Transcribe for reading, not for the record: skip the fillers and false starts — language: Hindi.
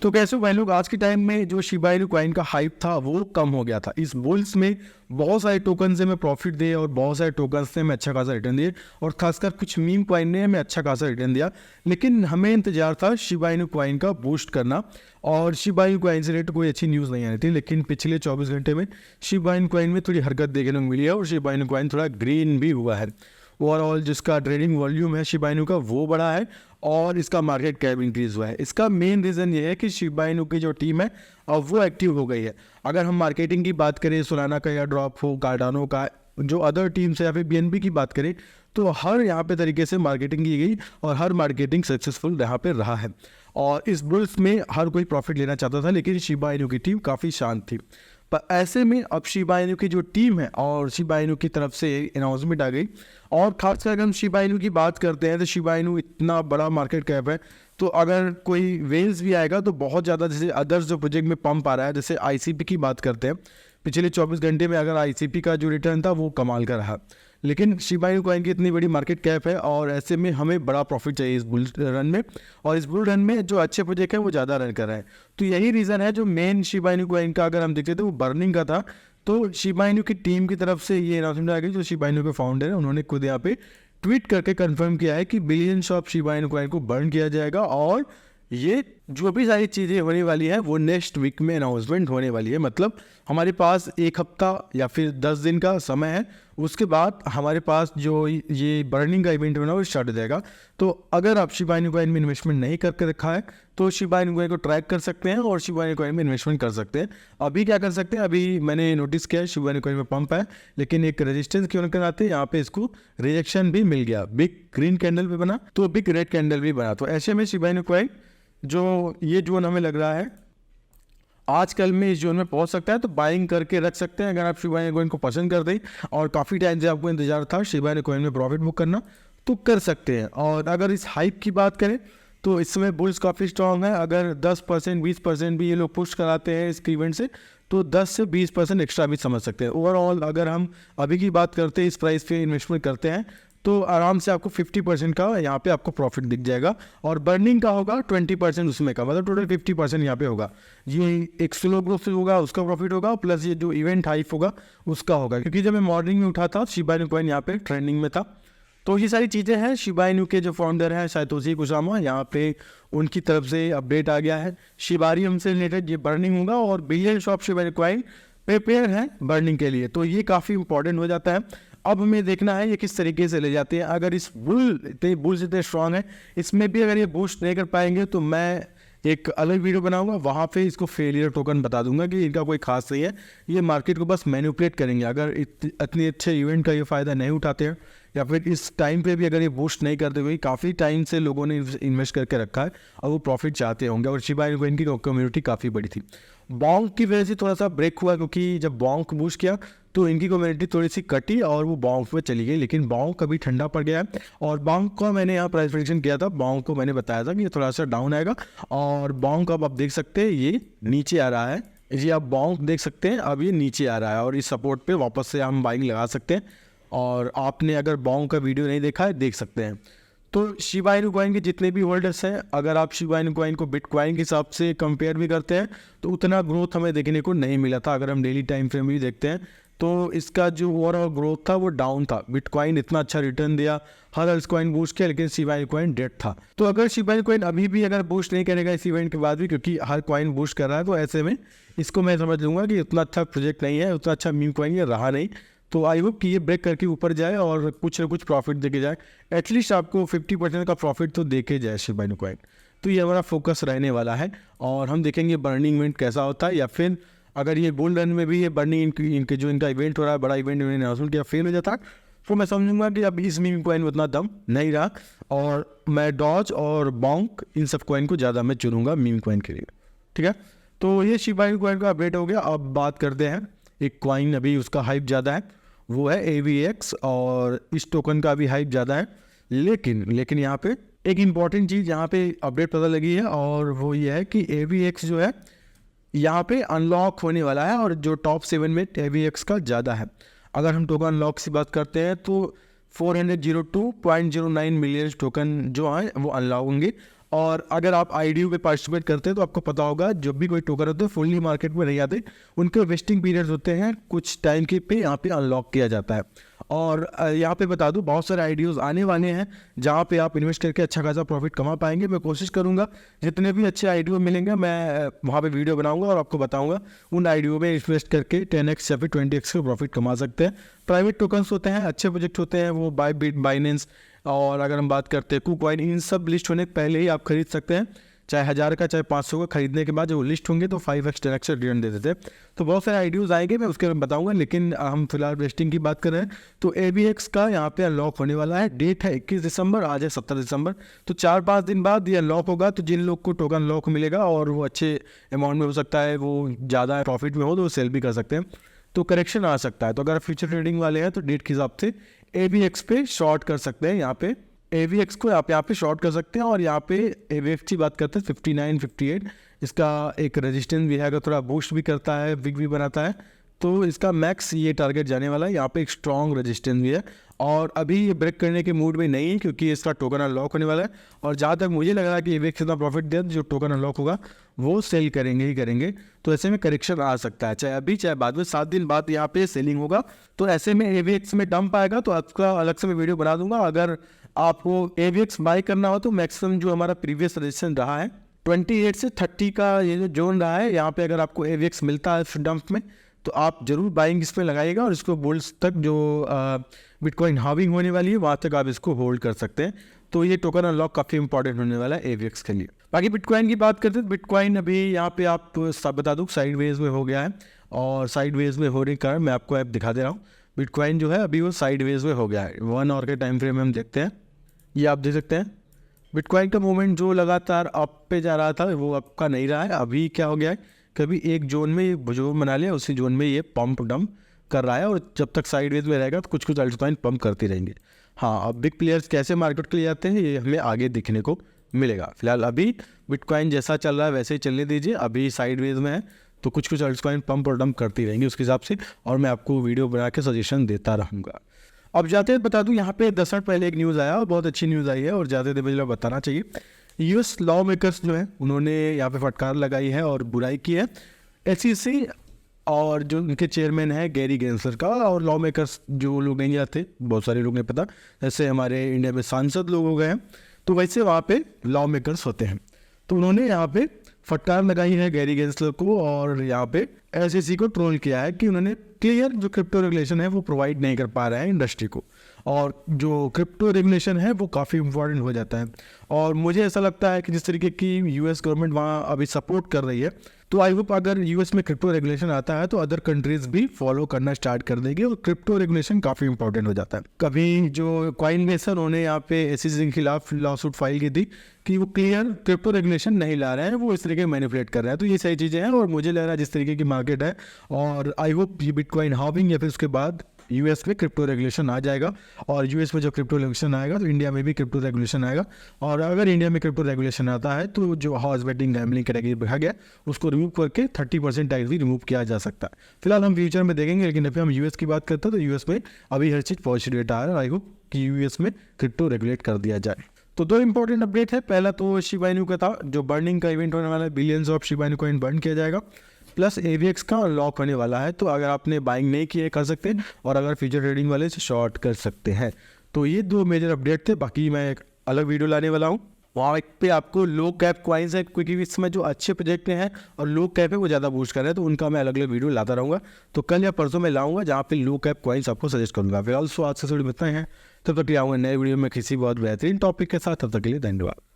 तो कैसे भाई लोग, आज के टाइम में जो शिबा इनू कॉइन का हाइप था वो कम हो गया था। इस बुल्स में बहुत सारे टोकन से हमें प्रॉफिट दिए और बहुत सारे टोकन से हमें अच्छा खासा रिटर्न दिए और खासकर कुछ मीम कॉइन ने हमें अच्छा खासा रिटर्न दिया। लेकिन हमें इंतजार था शिबा इनू कॉइन का बूस्ट करना और शिबा इनू कॉइन से रिलेटेड कोई अच्छी न्यूज़ नहीं आ रही थी। लेकिन पिछले 24 घंटे में शिबा इनू कॉइन में थोड़ी हरकत देखने को मिली है और शिबा इनू कॉइन थोड़ा ग्रीन भी हुआ है। ओवरऑल जिसका ट्रेडिंग वॉल्यूम है शिबा इनू का वो बढ़ा है और इसका मार्केट कैप इंक्रीज हुआ है। इसका मेन रीज़न ये है कि शिबा इनू की जो टीम है अब वो एक्टिव हो गई है। अगर हम मार्केटिंग की बात करें, सोलाना का या ड्रॉप हो, कार्डानो का, जो अदर टीम्स है या फिर बीएनबी की बात करें, तो हर यहाँ पे तरीके से मार्केटिंग की गई और हर मार्केटिंग सक्सेसफुल यहाँ पे रहा है। और इस बुल्स में हर कोई प्रॉफिट लेना चाहता था, लेकिन शिबा इनू की टीम काफ़ी शांत थी। पर ऐसे में अब शिबा इनू की जो टीम है और शिबा इनू की तरफ से अनाउंसमेंट आ गई। और खासकर अगर हम शिबा इनू की बात करते हैं तो शिबा इनू इतना बड़ा मार्केट कैप है, तो अगर कोई वेल्स भी आएगा तो बहुत ज़्यादा, जैसे अदर्स जो प्रोजेक्ट में पंप आ रहा है, जैसे आईसीपी की बात करते हैं, पिछले 24 घंटे में अगर आईसीपी का जो रिटर्न था वो कमाल का रहा। लेकिन शिबा इनू कॉइन की इतनी बड़ी मार्केट कैप है और ऐसे में हमें बड़ा प्रॉफिट चाहिए इस बुल रन में, और इस बुल रन में जो अच्छे प्रोजेक्ट है वो ज़्यादा रन कर रहे हैं। तो यही रीज़न है जो मेन शिबा इनू कॉइन का अगर हम देखते थे वो बर्निंग का था। तो शिबा इनू की टीम की तरफ से ये अनाउंसमेंट आ गई। जो शिबा इनू के फाउंडर है उन्होंने खुद यहाँ पे ट्वीट करके कंफर्म किया है कि billions of Shiba Inu coin को बर्न किया जाएगा और ये जो भी सारी चीज़ें होने वाली है वो नेक्स्ट वीक में अनाउंसमेंट होने वाली है। मतलब हमारे पास 1 हफ्ता या फिर 10 दिन का समय है, उसके बाद हमारे पास जो ये बर्निंग का इवेंट होना वो स्टार्ट हो जाएगा। तो अगर आप शिबा इनू कॉइन में इन्वेस्टमेंट नहीं करके रखा है तो शिबा इनू कॉइन को ट्रैक कर सकते हैं और शिबा इनू कॉइन में इन्वेस्टमेंट कर सकते हैं। अभी क्या कर सकते हैं, अभी मैंने नोटिस किया है शिबा इनू कॉइन में पंप है, लेकिन एक रेजिस्टेंस क्यों कर आते हैं, यहाँ पे इसको रिजेक्शन भी मिल गया। बिग ग्रीन कैंडल भी बना तो बिग रेड कैंडल भी बना। तो ऐसे में शिबा इनू कॉइन जो ये जोन हमें लग रहा है आजकल में इस जोन में पहुंच सकता है, तो बाइंग करके रख सकते हैं। अगर आप शिबा इनू कॉइन को पसंद करते हैं और काफ़ी टाइम से आपको इंतजार था शिबा इनू कॉइन में प्रॉफिट बुक करना, तो कर सकते हैं। और अगर इस हाइप की बात करें तो इस समय बुल्स काफ़ी स्ट्रॉन्ग है। अगर 10% 20% भी ये लोग पुश कराते हैं इस इवेंट से, तो 10 से 20% एक्स्ट्रा भी समझ सकते हैं। ओवरऑल अगर हम अभी की बात करते हैं, इस प्राइस पे इन्वेस्टमेंट करते हैं, तो आराम से आपको 50% का यहाँ पे आपको प्रॉफिट दिख जाएगा और बर्निंग का होगा 20% उसमें का, मतलब टोटल 50% यहाँ पे होगा। ये एक स्लो ग्रोथ से होगा उसका प्रॉफिट होगा, प्लस ये जो इवेंट हाइप होगा उसका होगा। क्योंकि जब मैं मॉर्निंग में उठा था शिबा इनू कॉइन यहाँ पे ट्रेंडिंग में था। तो ये सारी चीज़ें हैं। शिबा इनू के जो फाउंडर हैं साइतोशी कुसामा, यहाँ पे उनकी तरफ से अपडेट आ गया है शिबारियम से रिलेटेड ये बर्निंग होगा और billions of Shiba Inu coin prepare है बर्निंग के लिए। तो ये काफ़ी इंपॉर्टेंट हो जाता है। अब हमें देखना है ये किस तरीके से ले जाते हैं। अगर इस बुल्स इतने स्ट्रांग है, इसमें भी अगर ये बूस्ट नहीं कर पाएंगे तो मैं एक अलग वीडियो बनाऊंगा, वहाँ पे इसको फेलियर टोकन बता दूंगा कि इनका कोई खास नहीं है, ये मार्केट को बस मैनिपुलेट करेंगे। अगर इतने अच्छे इवेंट का ये फ़ायदा नहीं उठाते हैं या फिर इस टाइम पे भी अगर ये बूस्ट नहीं करते हुए, काफ़ी टाइम से लोगों ने इन्वेस्ट करके रखा है और वो प्रॉफिट चाहते होंगे। और शिबा इनू कॉइन की कम्युनिटी काफ़ी बड़ी थी। बॉन्क की वजह से थोड़ा सा ब्रेक हुआ, क्योंकि जब बॉन्क बूस्ट किया तो इनकी कम्युनिटी थोड़ी सी कटी और वो बॉन्क पे चली गई। लेकिन बॉन्क अभी ठंडा पड़ गया है और बॉन्क को मैंने यहाँ प्राइस प्रेडिक्शन किया था, बॉन्क को मैंने बताया था कि ये थोड़ा सा डाउन आएगा और बॉन्क अब आप देख सकते हैं ये नीचे आ रहा है। जी आप बॉन्क देख सकते हैं, अब ये नीचे आ रहा है और इस सपोर्ट पे वापस से हम बाइंग लगा सकते हैं। और आपने अगर बॉन्क का वीडियो नहीं देखा है देख सकते हैं। तो शिबा इनू कॉइन के जितने भी होल्डर्स हैं, अगर आप शिबा इनू कॉइन को बिटकॉइन के हिसाब से कंपेयर भी करते हैं तो उतना ग्रोथ हमें देखने को नहीं मिला था। अगर हम डेली टाइम फ्रेम भी देखते हैं तो इसका जो ओवरऑल ग्रोथ था वो डाउन था। बिटकॉइन इतना अच्छा रिटर्न दिया, हर अल्स कॉइन बूस्ट किया, लेकिन शिबा इनू कॉइन डेड था। तो अगर शिबा इनू कॉइन अभी भी अगर बूस्ट नहीं करेगा इस इवेंट के बाद भी, क्योंकि हर कॉइन बूस्ट कर रहा है, तो ऐसे में इसको मैं समझ लूँगा कि उतना अच्छा प्रोजेक्ट नहीं है, उतना अच्छा मीम कॉइन ये रहा नहीं। तो आई होप कि ये ब्रेक करके ऊपर जाए और कुछ ना कुछ प्रॉफिट देके जाए। एटलीस्ट आपको 50% का प्रॉफिट तो देके जाए शिबा इनू कॉइन। तो ये हमारा फोकस रहने वाला है और हम देखेंगे बर्निंग इवेंट कैसा होता है, या फिर अगर ये बुल रन में भी ये बर्निंग इनके जो इनका इवेंट हो रहा है, बड़ा इवेंट इन्होंने अनाउंसमेंट किया, फेल हो जाता तो मैं समझूंगा कि अब इस मीम कॉइन में उतना दम नहीं रहा और मैं डॉज और बॉन्क इन सब कॉइन को ज़्यादा मैं चुनूंगा मीम कॉइन के लिए। ठीक है, तो ये शिबा इनू कॉइन का अपडेट हो गया। अब बात करते हैं एक कॉइन, अभी उसका हाइप ज़्यादा है, वो है AVX और इस टोकन का भी हाइप ज़्यादा है। लेकिन यहाँ पे एक इम्पॉर्टेंट चीज़ यहाँ पे अपडेट पता लगी है और वो ये है कि AVX जो है यहाँ पे अनलॉक होने वाला है और जो टॉप 7 में AVX का ज़्यादा है। अगर हम टोकन अनलॉक की बात करते हैं तो 402.09 मिलियन टोकन जो है वो अनलॉक होंगे और अगर आप IDO पे पार्टिसिपेट करते हैं तो आपको पता होगा जब भी कोई टोकन होते हैं फुल्ली मार्केट में नहीं आते, उनके वेस्टिंग पीरियड्स होते हैं, कुछ टाइम के पे यहाँ पे अनलॉक किया जाता है। और यहाँ पे बता दूँ बहुत सारे IDOs आने वाले हैं जहाँ पे आप इन्वेस्ट करके अच्छा खासा प्रॉफिट कमा पाएंगे। मैं कोशिश करूँगा जितने भी अच्छे IDO मिलेंगे मैं वहाँ पे वीडियो बनाऊँगा और आपको बताऊँगा उन IDO में इन्वेस्ट करके 10x या फिर 20x का प्रॉफिट कमा सकते हैं। प्राइवेट टोकन्स होते हैं, अच्छे प्रोजेक्ट होते हैं, वो बायबिट, बाइनेंस और अगर हम बात करते हैं KuCoin, इन सब लिस्ट होने के पहले ही आप खरीद सकते हैं। चाहे 1000 का चाहे 500 का खरीदने के बाद जो लिस्ट होंगे तो 5x 10x रिटर्न दे देते हैं। तो बहुत सारे IDOs आएंगे, मैं उसके बारे में बताऊंगा, लेकिन हम फिलहाल वेस्टिंग की बात कर रहे हैं। तो AVX का यहाँ पे अनलॉक होने वाला है, डेट है 21 दिसंबर, आज है 17 दिसंबर। तो 4-5 दिन बाद ये अनलॉक होगा। तो जिन लोग को टोकन अनलॉक मिलेगा और वो अच्छे अमाउंट में हो सकता है, वो ज़्यादा प्रॉफिट में हो तो वो सेल भी कर सकते हैं, तो करेक्शन आ सकता है। तो अगर फ्यूचर ट्रेडिंग वाले हैं तो डेट के हिसाब से AVX पे शॉर्ट कर सकते हैं। यहाँ पे AVX को आप यहाँ पे शॉर्ट कर सकते हैं। और यहाँ पे AVX की बात करते हैं 59, 58, इसका एक रेजिस्टेंस भी है, अगर थोड़ा बूस्ट भी करता है, विग भी बनाता है, तो इसका मैक्स ये टारगेट जाने वाला है। यहाँ पे एक स्ट्रॉन्ग रेजिस्टेंस भी है और अभी ये ब्रेक करने के मूड में नहीं है क्योंकि इसका टोकन अनलॉक होने वाला है। और जहाँ तक मुझे लग रहा है कि AVX इतना प्रॉफिट दे, जो टोकन अनलॉक होगा वो सेल करेंगे ही करेंगे। तो ऐसे में करेक्शन आ सकता है, चाहे अभी चाहे बाद में, 7 दिन बाद यहाँ पे सेलिंग होगा। तो ऐसे में AVX में डंप आएगा तो आपका अलग से मैं वीडियो बना दूंगा। अगर आपको AVX बाय करना हो तो मैक्सिमम जो हमारा प्रीवियस रजिस्ट्रेशन रहा है 28 से 30 का ये जो जोन रहा है, यहाँ पे अगर आपको AVX मिलता है डंप में तो आप जरूर बाइंग इस पर लगाइएगा और इसको बुल्स तक जो बिटकॉइन हाविंग होने वाली है वहाँ तक आप इसको होल्ड कर सकते हैं। तो ये टोकन अनलॉक काफ़ी इंपॉर्टेंट होने वाला है AVX के लिए। बाकी बिटकॉइन की बात करते हैं तो बिटकॉइन अभी यहाँ पे आप सब बता दूँ साइडवेज में हो गया है, और साइडवेज में होने के कारण मैं आपको ऐप दिखा दे रहा हूँ। बिटकॉइन जो है अभी वो साइडवेज में हो गया है। 1 आवर के टाइम फ्रेम में हम देखते हैं, ये आप देख सकते हैं बिटकॉइन का मूवमेंट जो लगातार अप पे जा रहा था वो आपका नहीं रहा है। अभी क्या हो गया है, कभी एक जोन में जोन बना लिया, उसी जोन में ये पंप डंप कर रहा है और जब तक साइडवेज में रहेगा तो कुछ कुछ अल्टकॉइन पंप करते रहेंगे। हाँ, अब बिग प्लेयर्स कैसे मार्केट के लिए आते हैं ये हमें आगे दिखने को मिलेगा। फिलहाल अभी बिटकॉइन जैसा चल रहा है वैसे ही चलने दीजिए, अभी साइडवेज में है तो कुछ कुछ अल्टकॉइन पंप और डंप करती रहेंगी उसके हिसाब से, और मैं आपको वीडियो बना के सजेशन देता रहूँगा। अब जाते हैं बता दूं, यहाँ पे 10 मिनट पहले एक न्यूज़ आया और बहुत अच्छी न्यूज़ आई है और ज़्यादा देर मुझे बताना चाहिए। US लॉ मेकर्स जो है उन्होंने यहाँ पे फटकार लगाई है और बुराई की है SEC और जो उनके चेयरमैन है गैरी गेंसलर का। और लॉ मेकर्स जो लोग नहीं जाते, बहुत सारे लोग नहीं पता, जैसे हमारे इंडिया में सांसद लोग हो गए हैं तो वैसे वहाँ पे लॉ मेकर्स होते हैं। तो उन्होंने यहाँ पे फटकार लगाई है गैरी गेंसलर को और यहाँ पे SEC को ट्रोल किया है कि उन्होंने क्लियर जो क्रिप्टो रेगुलेशन है वो प्रोवाइड नहीं कर पा रहे हैं इंडस्ट्री को, और जो क्रिप्टो रेगुलेशन है वो काफ़ी इंपॉर्टेंट हो जाता है। और मुझे ऐसा लगता है कि जिस तरीके की US गवर्नमेंट वहाँ अभी सपोर्ट कर रही है तो आई होप अगर US में क्रिप्टो रेगुलेशन आता है तो अदर कंट्रीज भी फॉलो करना स्टार्ट कर देगी और क्रिप्टो रेगुलेशन काफ़ी इंपॉर्टेंट हो जाता है। कभी जो कॉइनबेस है उन्होंने यहाँ पे SEC के खिलाफ लॉसूट फाइल की थी कि वो क्लियर क्रिप्टो रेगुलेशन नहीं ला रहे हैं, वो इस तरीके मैनिपुलेट कर रहे हैं। तो ये सही चीज़ें हैं और मुझे लग रहा है जिस तरीके की मार्केट है, और आई होप ये बिटकॉइन हाविंग या फिर उसके बाद US में क्रिप्टो रेगुलेशन आ जाएगा, और US में जब क्रिप्टो रेगुलेशन आएगा तो इंडिया में भी क्रिप्टो रेगुलेशन आएगा। और अगर इंडिया में क्रिप्टो रेगुलेशन आता है तो जो हॉर्स बेटिंग गैम्बलिंग कैटेगरी रखा गया उसको रिमूव करके 30% टैक्स भी रिमूव किया जा सकता है। फिलहाल हम फ्यूचर में देखेंगे, लेकिन अभी हम US की बात करते हैं तो US में अभी हर चीज़ पॉजिटिव डेटा आ रहा है। आई होप कि US में क्रिप्टो रेगुलेट कर दिया जाए। तो 2 इंपॉर्टेंट अपडेट है, पहला तो शिबा इनू का था, जो बर्निंग का इवेंट होने वाला है, billions of Shiba Inu coin burn किया जाएगा, प्लस AVX का अनलॉक होने वाला है। तो अगर आपने बाइंग नहीं किए कर सकते हैं, और अगर फ्यूचर ट्रेडिंग वाले से शॉर्ट कर सकते हैं। तो ये 2 मेजर अपडेट थे। बाकी मैं एक अलग वीडियो लाने वाला हूँ, वहाँ पे आपको लो कैप कॉइन्स है क्योंकि इसमें जो अच्छे प्रोजेक्ट हैं और लो कैप है वो ज़्यादा बूस्ट कर रहे हैं, तो उनका मैं अलग अलग वीडियो लाता रहूँगा। तो कल या परसों में लाऊंगा जहाँ पे लो कैप कॉइन्स आपको सजेस्ट करूँगा। फिर ऑल्सो आज से थोड़ी बताए हैं, तब तक आऊँगा नए वीडियो में किसी बहुत बेहतरीन टॉपिक के साथ। तब तक के लिए धन्यवाद।